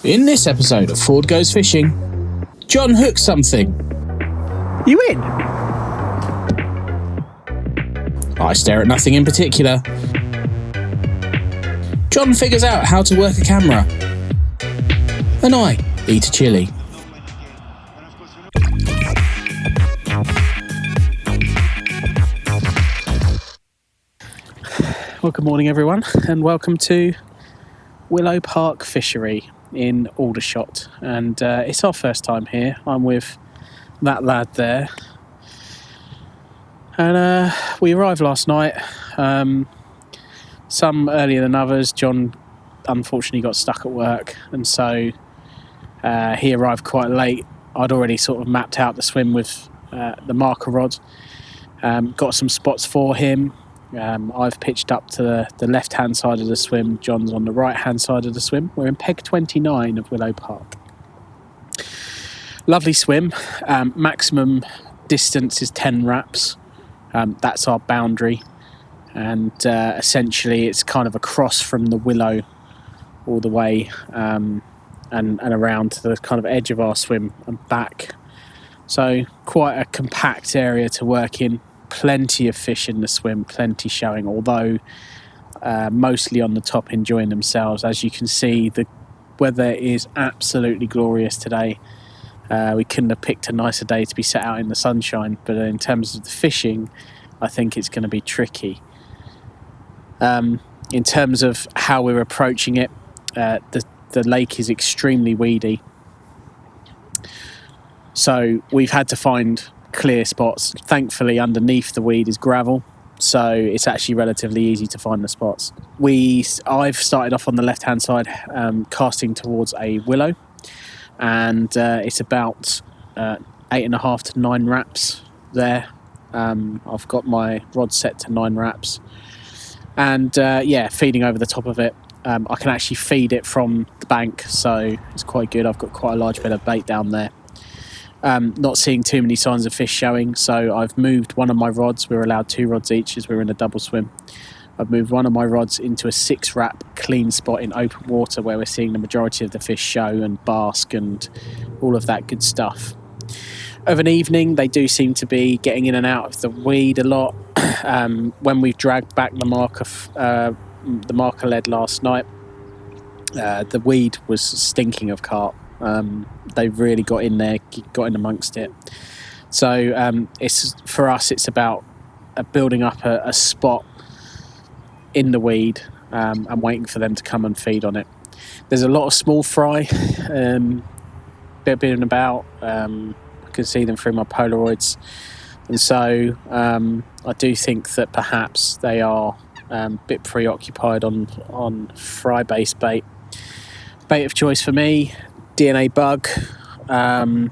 In this episode of Ford Goes Fishing, Jon hooks something. You in? I stare at nothing in particular. Jon figures out how to work a camera. And I eat a chili. Well, good morning everyone, and welcome to Willow Park Fishery in Aldershot. And it's our first time here. I'm with that lad there. And we arrived last night, some earlier than others. Jon unfortunately got stuck at work, and so he arrived quite late. I'd already sort of mapped out the swim with the marker rod, got some spots for him. I've pitched up to the left-hand side of the swim. Jon's on the right-hand side of the swim. We're in peg 29 of Willow Park. Lovely swim. Maximum distance is 10 wraps. That's our boundary. And essentially it's kind of across from the Willow all the way and around to the kind of edge of our swim and back. So quite a compact area to work in. Plenty of fish in the swim, plenty showing, although mostly on the top enjoying themselves. As you can see, the weather is absolutely glorious today. We couldn't have picked a nicer day to be sat out in the sunshine, but in terms of the fishing, I think it's going to be tricky. In terms of how we're approaching it, the lake is extremely weedy. So we've had to find clear spots. Thankfully underneath the weed is gravel, so it's actually relatively easy to find the spots. I've started off on the left hand side, casting towards a willow, and it's about 8.5 to 9 wraps there. I've got my rod set to 9 wraps, and feeding over the top of it. I can actually feed it from the bank, so it's quite good. I've got quite a large bit of bait down there. Not seeing too many signs of fish showing, so I've moved one of my rods. We're allowed 2 rods each as we're in a double swim. I've moved one of my rods into a 6 wrap clean spot in open water where we're seeing the majority of the fish show and bask and all of that good stuff. Of an evening, they do seem to be getting in and out of the weed a lot. When we've dragged back the marker lead last night, the weed was stinking of carp. They've really got in there, got in amongst it. So it's for us, it's about building up a spot in the weed and waiting for them to come and feed on it. There's a lot of small fry bibbing about. I can see them through my Polaroids, and so I do think that perhaps they are a bit preoccupied on fry-based bait. Bait of choice for me, DNA bug, and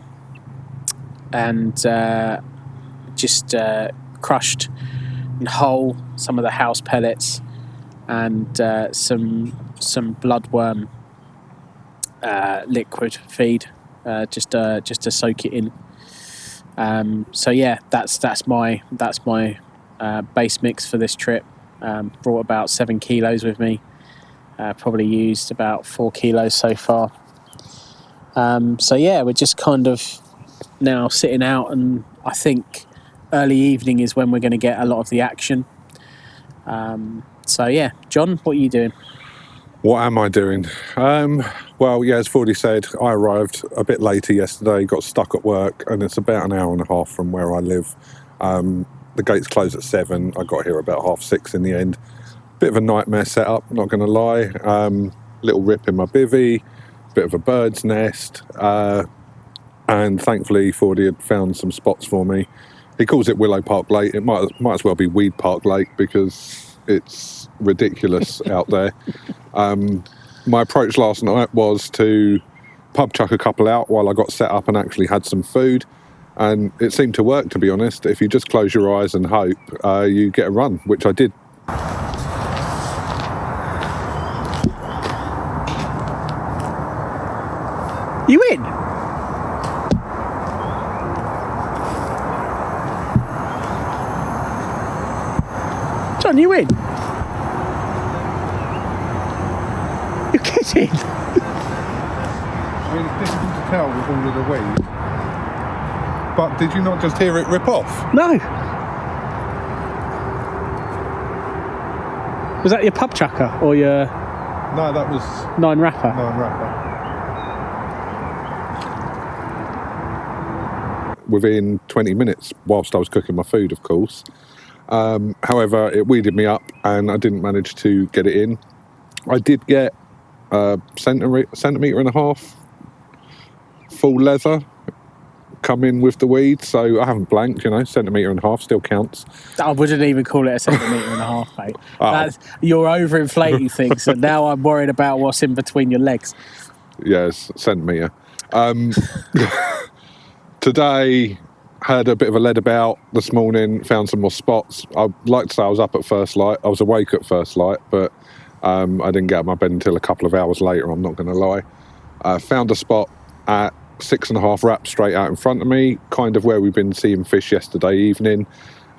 just crushed and whole some of the house pellets and some bloodworm liquid feed, just to soak it in. So yeah, that's my base mix for this trip. Brought about 7 kilos with me. Probably used about 4 kilos so far. So yeah, we're just kind of now sitting out, and I think early evening is when we're going to get a lot of the action. So yeah, Jon, what are you doing? What am I doing? Well, yeah, as Fordy said, I arrived a bit later yesterday, got stuck at work, and it's about an hour and a half from where I live. The gates close at 7. I got here about 6:30 in the end. Bit of a nightmare setup, not going to lie. Little rip in my bivvy, bit of a bird's nest, and thankfully Fordy had found some spots for me. He calls it Willow Park Lake. It might as well be Weed Park Lake because it's ridiculous out there. My approach last night was to pub chuck a couple out while I got set up and actually had some food, and it seemed to work, to be honest. If you just close your eyes and hope, you get a run, which I did. You in? Jon, you in? You're kidding? I mean, it's difficult to tell with all of the weed. But did you not just hear it rip off? No. Was that your pub chucker or your... No, that was... 9 wrapper? 9 wrapper. Within 20 minutes, whilst I was cooking my food, of course. However, it weeded me up and I didn't manage to get it in. I did get a centimetre and a half full leather come in with the weed, so I haven't blanked, centimetre and a half still counts. I wouldn't even call it a centimetre and a half, mate. Oh. You're overinflating things, and now I'm worried about what's in between your legs. Yes, centimetre. Today, had a bit of a lead about this morning, found some more spots. I'd like to say I was up at first light. I was awake at first light, but I didn't get out of my bed until a couple of hours later, I'm not going to lie. Found a spot at 6.5 wraps straight out in front of me, kind of where we've been seeing fish yesterday evening.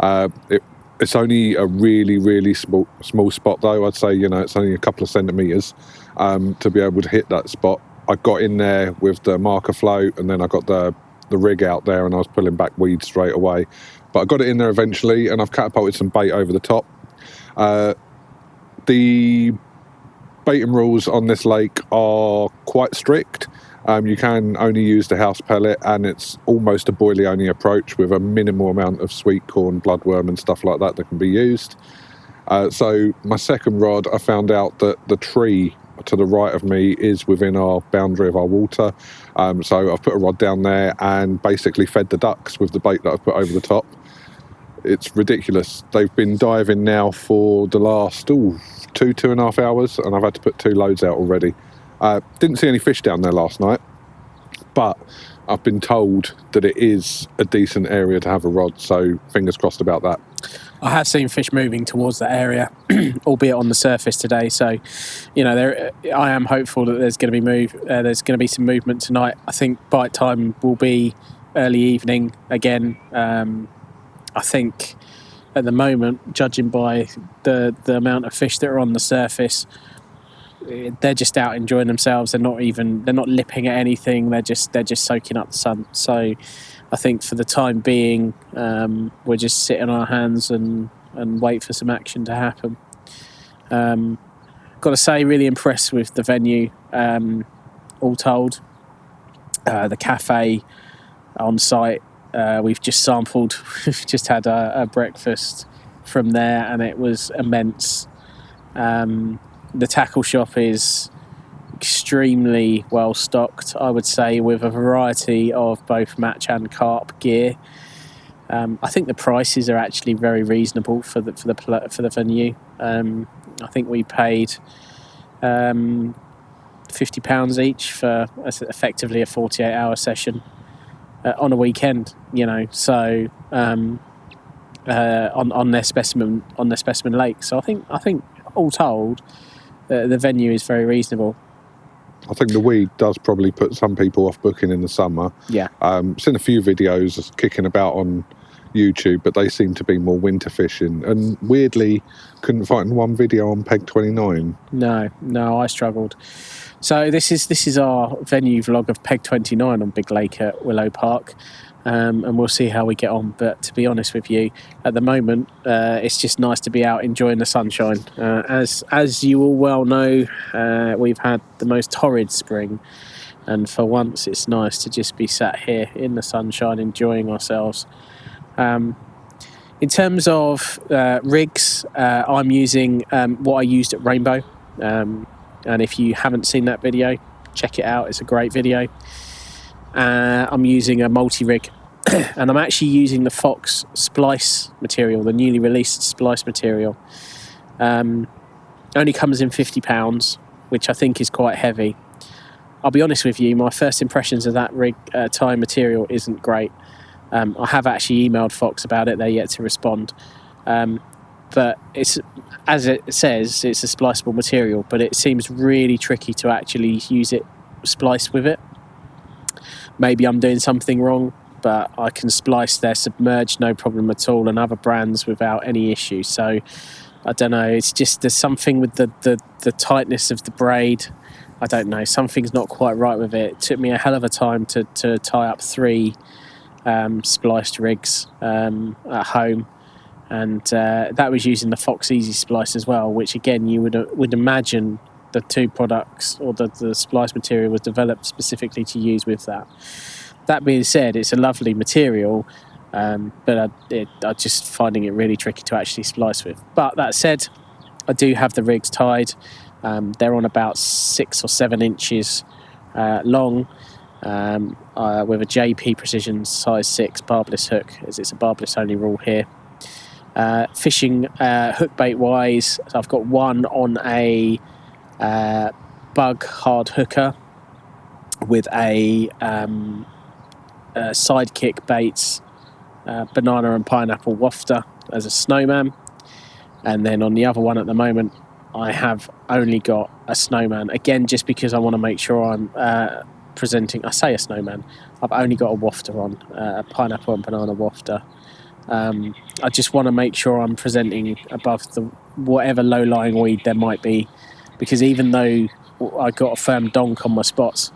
It's only a really, really small spot though. I'd say, it's only a couple of centimetres to be able to hit that spot. I got in there with the marker float and then I got the rig out there and I was pulling back weeds straight away. But I got it in there eventually and I've catapulted some bait over the top. The baiting rules on this lake are quite strict. You can only use the house pellet and it's almost a boilie only approach with a minimal amount of sweet corn, bloodworm and stuff like that can be used. So my second rod, I found out that the tree to the right of me is within our boundary of our water. So I've put a rod down there and basically fed the ducks with the bait that I've put over the top. It's ridiculous. They've been diving now for the last 2.5 hours and I've had to put 2 loads out already. Didn't see any fish down there last night, but I've been told that it is a decent area to have a rod, so fingers crossed about that. I have seen fish moving towards that area, albeit on the surface today. So, I am hopeful that there's going to be some movement tonight. I think bite time will be early evening again. I think at the moment, judging by the amount of fish that are on the surface, they're just out enjoying themselves. They're not lipping at anything. They're just soaking up the sun. So I think for the time being, we'll just sit on our hands and wait for some action to happen. Got to say, really impressed with the venue. All told, the cafe on site, we've just sampled. We've just had a breakfast from there, and it was immense. The tackle shop is extremely well stocked, I would say, with a variety of both match and carp gear. I think the prices are actually very reasonable for the venue. I think we paid £50 each for effectively a 48-hour session on a weekend. So on their specimen lake. So I think all told, the venue is very reasonable. I think the weed does probably put some people off booking in the summer. Yeah. Seen a few videos kicking about on YouTube, but they seem to be more winter fishing. And weirdly, couldn't find one video on Peg 29. No, I struggled. So this is our venue vlog of Peg 29 on Big Lake at Willow Park. And we'll see how we get on. But to be honest with you, at the moment, it's just nice to be out enjoying the sunshine. As you all well know, we've had the most torrid spring, and for once, it's nice to just be sat here in the sunshine, enjoying ourselves. In terms of rigs, I'm using what I used at Rainbow, and if you haven't seen that video, check it out. It's a great video. I'm using a multi-rig and I'm actually using the Fox Splice material, the newly released Splice material. Only comes in £50, which I think is quite heavy. I'll be honest with you, my first impressions of that rig tie material isn't great. I have actually emailed Fox about it. They're yet to respond. But it's, as it says, it's a spliceable material, but it seems really tricky to actually use it spliced with it. Maybe I'm doing something wrong, but I can splice their submerged no problem at all, and other brands without any issue. So I don't know, it's just there's something with the tightness of the braid I don't know, something's not quite right with it. It took me a hell of a time to tie up 3 spliced rigs at home, and that was using the Fox Easy Splice as well, which again you would imagine the 2 products or the splice material was developed specifically to use with that. That being said, it's a lovely material, but I'm just finding it really tricky to actually splice with. But that said, I do have the rigs tied. They're on about 6 or 7 inches long, with a JP Precision size 6 barbless hook, as it's a barbless only rule here. Fishing hook bait wise, so I've got one on a bug hard hooker with a sidekick baits, banana and pineapple wafter as a snowman, and then on the other one at the moment I have only got a snowman, again just because I want to make sure I'm presenting. I say a snowman, I've only got a wafter on, a pineapple and banana wafter. I just want to make sure I'm presenting above the whatever low-lying weed there might be, because even though I got a firm donk on my spots,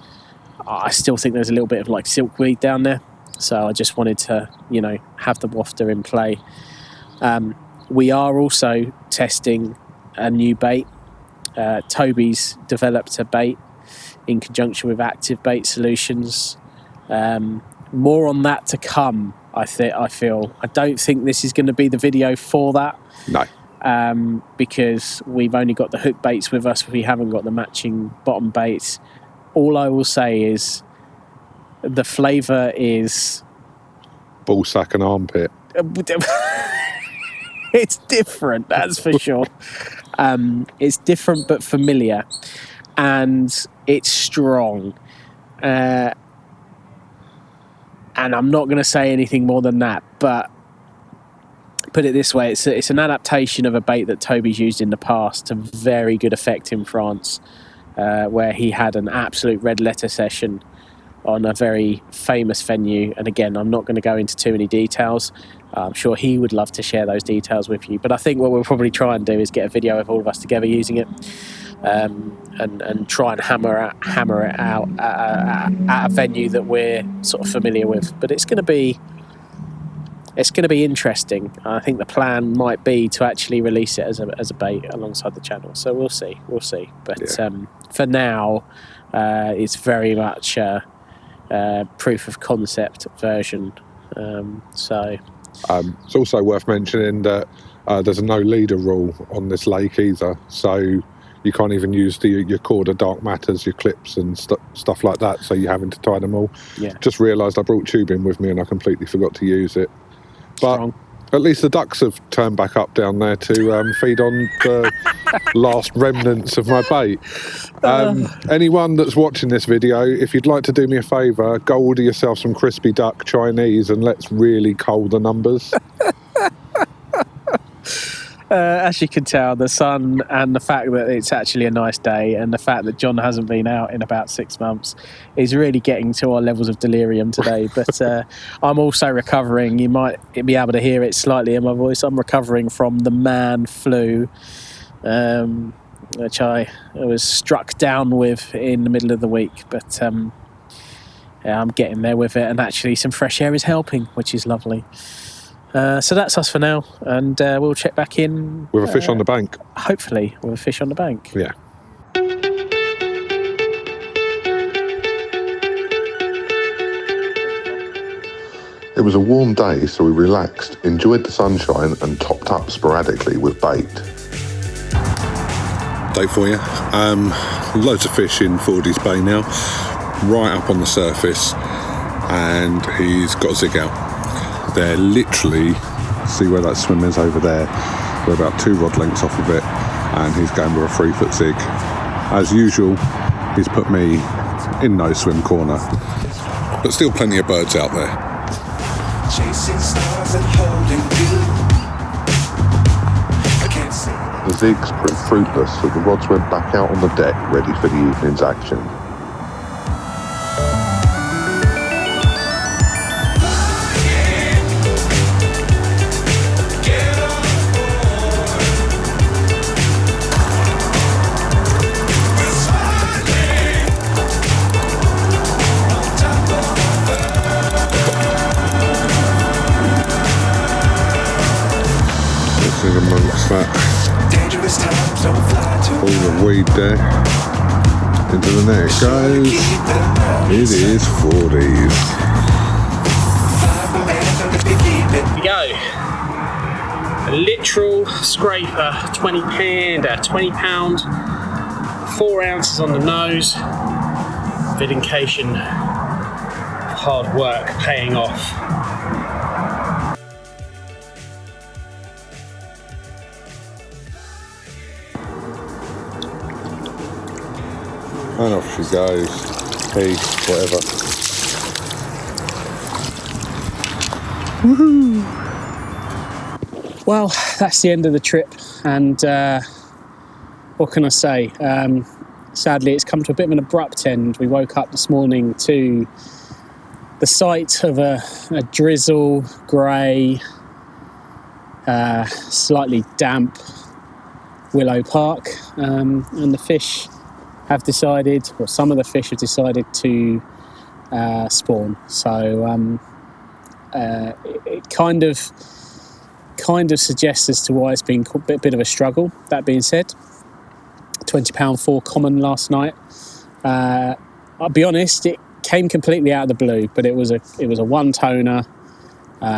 I still think there's a little bit of like silkweed down there. So I just wanted to, have the wafter in play. We are also testing a new bait. Toby's developed a bait in conjunction with Active Bait Solutions. More on that to come, I feel. I don't think this is going to be the video for that. No. Because we've only got the hook baits with us. We haven't got the matching bottom baits. All I will say is the flavour is... ballsack and armpit. It's different, that's for sure. It's different but familiar. And it's strong. And I'm not going to say anything more than that, but put it this way, it's an adaptation of a bait that Toby's used in the past to very good effect in France, where he had an absolute red letter session on a very famous venue. And again, I'm not going to go into too many details. I'm sure he would love to share those details with you, but I think what we'll probably try and do is get a video of all of us together using it, and try and hammer it out at a venue that we're sort of familiar with. But it's going to be interesting. I think the plan might be to actually release it as a bait alongside the channel. So we'll see. But for now, it's very much a proof of concept version. It's also worth mentioning that there's a no leader rule on this lake either. So you can't even use your cord of dark matters, your clips and stuff like that. So you're having to tie them all. Yeah. Just realised I brought tubing with me and I completely forgot to use it. But Strong. At least the ducks have turned back up down there to feed on the last remnants of my bait. Anyone that's watching this video, if you'd like to do me a favour, go order yourself some crispy duck Chinese and let's really cull the numbers. As you can tell, the sun and the fact that it's actually a nice day and the fact that Jon hasn't been out in about 6 months is really getting to our levels of delirium today. But I'm also recovering. You might be able to hear it slightly in my voice. I'm recovering from the man flu, which I was struck down with in the middle of the week. But I'm getting there with it, and actually some fresh air is helping, which is lovely. So that's us for now, and we'll check back in with a fish on the bank. Hopefully, with a fish on the bank. Yeah. It was a warm day, so we relaxed, enjoyed the sunshine, and topped up sporadically with bait. Day for you. Loads of fish in Fordy's Bay now, right up on the surface, and he's got a zig out. They're literally, see where that swim is over there, we're about 2 rod lengths off of it, and he's going with a 3-foot zig. As usual, he's put me in no swim corner, but still plenty of birds out there. Chasing stars and holding you. I can't see. The zigs proved fruitless, so the rods went back out on the deck, ready for the evening's action. there. Into the net it goes. It is 40s. Here we go. A literal scraper, 20 pound, 4 ounces on the nose. Vindication of hard work paying off. And off she goes. Peace, whatever. Woohoo! Well, that's the end of the trip, and what can I say? Sadly, it's come to a bit of an abrupt end. We woke up this morning to the sight of a drizzle, grey, slightly damp Willow Park, and the fish have decided, or some of the fish have decided to spawn. So it kind of suggests as to why it's been a bit of a struggle. That being said, £20 4 common last night. I'll be honest, it came completely out of the blue, but it was a one toner,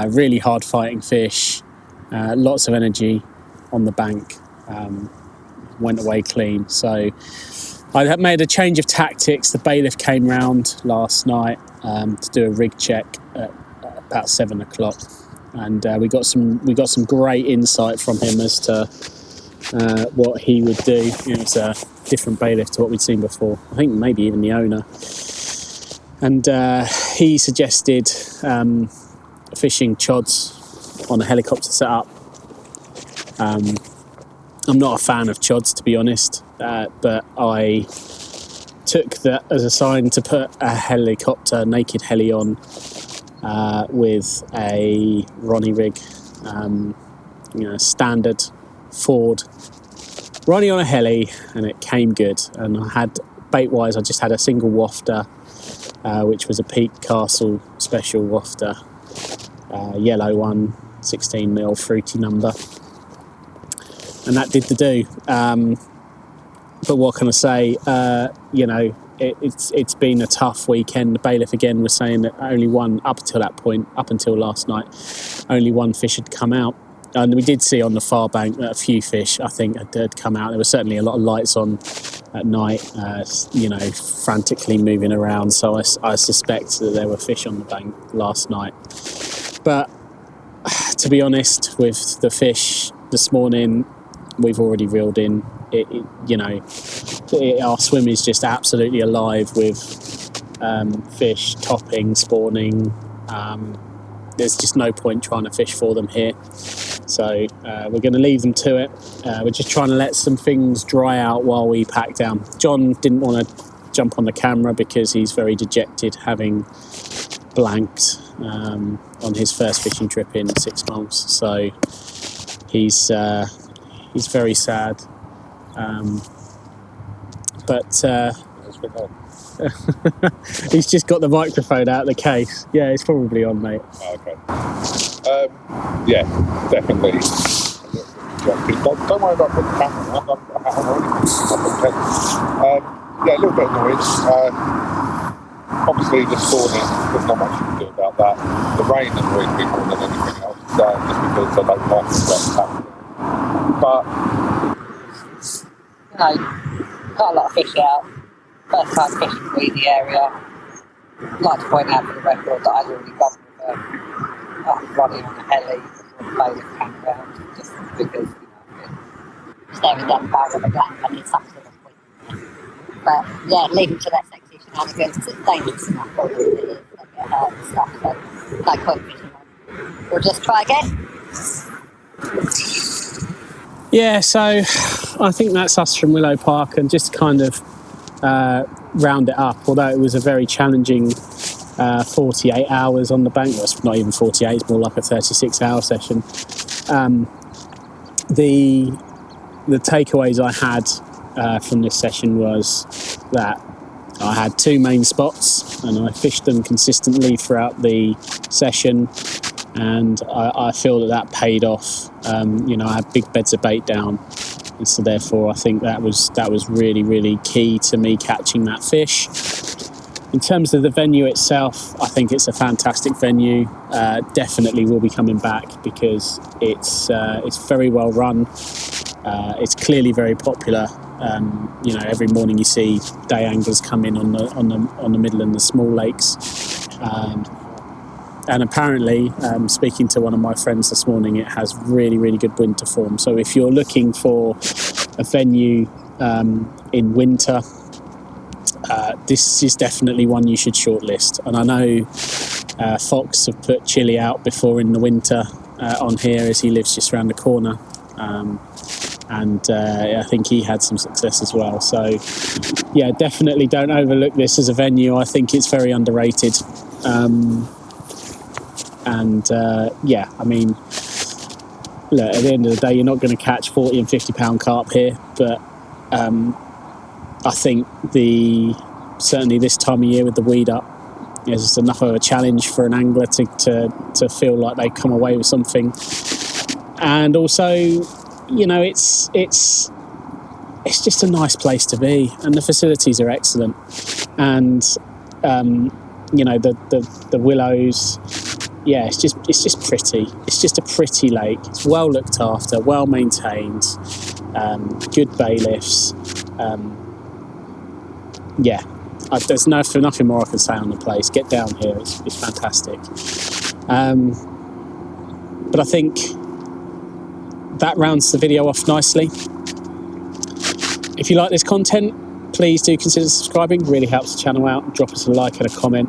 really hard fighting fish, lots of energy on the bank, went away clean. So I had made a change of tactics. The bailiff came round last night to do a rig check at about 7 o'clock, and we got some great insight from him as to what he would do. It was a different bailiff to what we'd seen before. I think maybe even the owner. And he suggested fishing chods on a helicopter setup. I'm not a fan of chods, to be honest, but I took that as a sign to put a helicopter, naked heli on with a Ronnie rig, standard Ford Ronnie on a heli, and it came good. And I had, bait-wise, I just had a single wafter, which was a Peak Castle special wafter, yellow one, 16mm fruity number, and that did the do. But what can I say? It's been a tough weekend. The bailiff again was saying that only one, up until that point, up until last night, only one fish had come out. And we did see on the far bank that a few fish, I think, had come out. There was certainly a lot of lights on at night, frantically moving around. So I suspect that there were fish on the bank last night. But to be honest, with the fish this morning, we've already reeled in. Our swim is just absolutely alive with fish topping, spawning. There's just no point trying to fish for them here. So we're going to leave them to it. We're just trying to let some things dry out while we pack down. Jon didn't want to jump on the camera because he's very dejected, having blanked on his first fishing trip in 6 months. So he's very sad. He's just got the microphone out of the case. Yeah, it's probably on, mate. Oh, okay. Yeah, definitely. Don't worry about the camera. Yeah, a little bit annoyed. Obviously, this morning, there's not much you can do about that. The rain annoyed me more than anything else, just because I don't like the wet happening. But got a lot of fish out. First time fishing through the area. I'd like to point out for the record that I'd already gone with running on a heli before the bailiff came around, just because, staring down the barrel of a blank, I need some sort of point. But yeah, leaving to that sexy shenanigans, it's dangerous enough for it is, they get hurt and stuff, so no point fishing on. We'll just try again. Yeah, so I think that's us from Willow Park, and just kind of round it up, although it was a very challenging 48 hours on the bank. Well, it's not even 48, it's more like a 36-hour session. The takeaways I had from this session was that I had 2 main spots, and I fished them consistently throughout the session, and I feel that paid off. I had big beds of bait down, And so therefore I think that was really, really key to me catching that fish. In terms of the venue itself, I think it's a fantastic venue. Definitely will be coming back because it's very well run. It's clearly very popular. Every morning you see day anglers come in on the middle and the small lakes. And apparently, speaking to one of my friends this morning, it has really, really good winter form. So if you're looking for a venue in winter, this is definitely one you should shortlist. And I know Fox have put Chili out before in the winter on here, as he lives just around the corner. And I think he had some success as well. So, yeah, definitely don't overlook this as a venue. I think it's very underrated. I mean, look, at the end of the day, you're not going to catch 40 and 50 pound carp here, but I think certainly this time of year with the weed up, there's enough of a challenge for an angler to feel like they come away with something. And also, it's just a nice place to be, and the facilities are excellent. And the willows, yeah, it's just pretty. It's just a pretty lake. It's well looked after, well maintained, good bailiffs. There's nothing more I can say on the place. Get down here, it's fantastic. But I think that rounds the video off nicely. If you like this content, please do consider subscribing. It really helps the channel out. Drop us a like and a comment.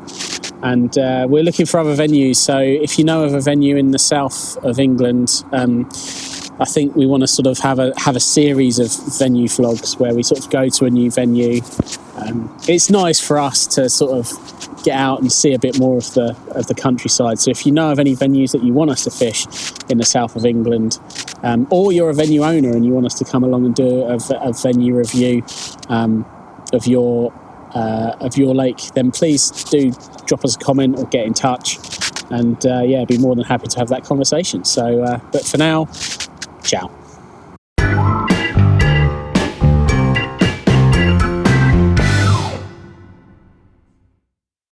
And we're looking for other venues. So if you know of a venue in the south of England, I think we want to sort of have a series of venue vlogs where we sort of go to a new venue. It's nice for us to sort of get out and see a bit more of the countryside. So if you know of any venues that you want us to fish in the south of England, or you're a venue owner and you want us to come along and do a venue review of your lake, then please do drop us a comment or get in touch, and be more than happy to have that conversation. So but for now, ciao.